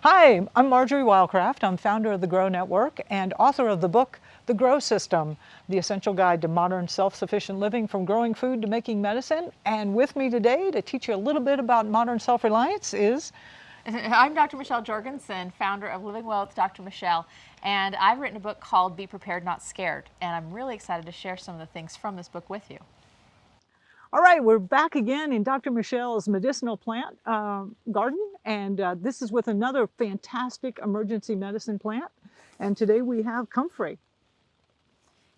Hi, I'm Marjory Wildcraft. I'm founder of the Grow Network and author of the book, The Grow System, the essential guide to modern self-sufficient living from growing food to making medicine. And with me today to teach you a little bit about modern self-reliance is... I'm Dr. Michelle Jorgensen, founder of Living Well with Dr. Michelle, and I've written a book called Be Prepared, Not Scared, and I'm really excited to share some of the things from this book with you. All right, we're back again in Dr. Michelle's medicinal plant garden, and this is with another fantastic emergency medicine plant. And today we have comfrey.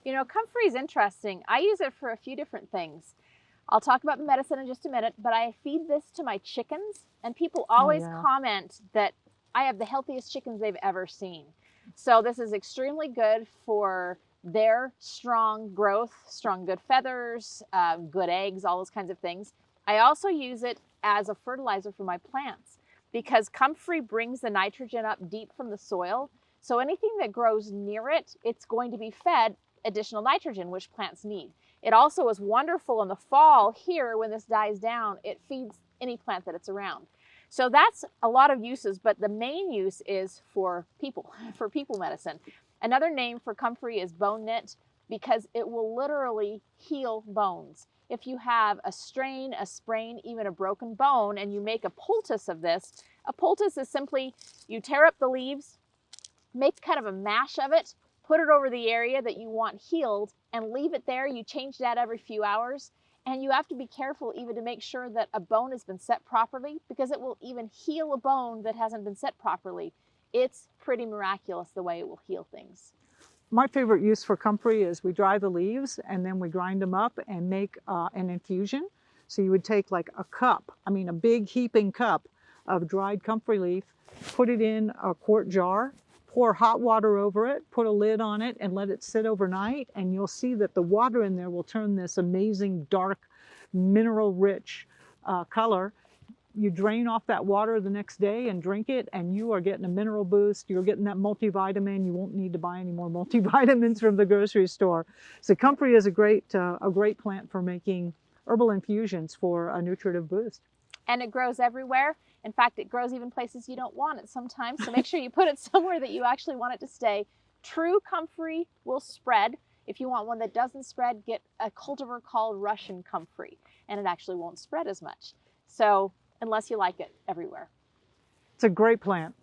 You know, comfrey is interesting. I use it for a few different things. I'll talk about the medicine in just a minute, but I feed this to my chickens, and people always comment that I have the healthiest chickens they've ever seen. So this is extremely good for their strong growth, strong good feathers, good eggs, all those kinds of things. I also use it as a fertilizer for my plants because comfrey brings the nitrogen up deep from the soil. So anything that grows near it, it's going to be fed additional nitrogen, which plants need. It also is wonderful in the fall here when this dies down. It feeds any plant that it's around. So that's a lot of uses, but the main use is for people, for people medicine. Another name for comfrey is bone knit because it will literally heal bones. If you have a strain, a sprain, even a broken bone, and you make a poultice of this, a poultice is simply you tear up the leaves, make kind of a mash of it, put it over the area that you want healed, and leave it there. You change that every few hours. And you have to be careful even to make sure that a bone has been set properly because it will even heal a bone that hasn't been set properly. It's pretty miraculous the way it will heal things. My favorite use for comfrey is we dry the leaves and then we grind them up and make an infusion. So you would take like a cup, a big heaping cup of dried comfrey leaf, put it in a quart jar, pour hot water over it, put a lid on it, and let it sit overnight. And you'll see that the water in there will turn this amazing dark, mineral-rich color. You drain off that water the next day and drink it, and you are getting a mineral boost. You're getting that multivitamin. You won't need to buy any more multivitamins from the grocery store. So comfrey is a great plant for making herbal infusions for a nutritive boost. And it grows everywhere. In fact, it grows even places you don't want it sometimes. So make sure you put it somewhere that you actually want it to stay. True comfrey will spread. If you want one that doesn't spread, get a cultivar called Russian comfrey, and it actually won't spread as much. So unless you like it everywhere. It's a great plant.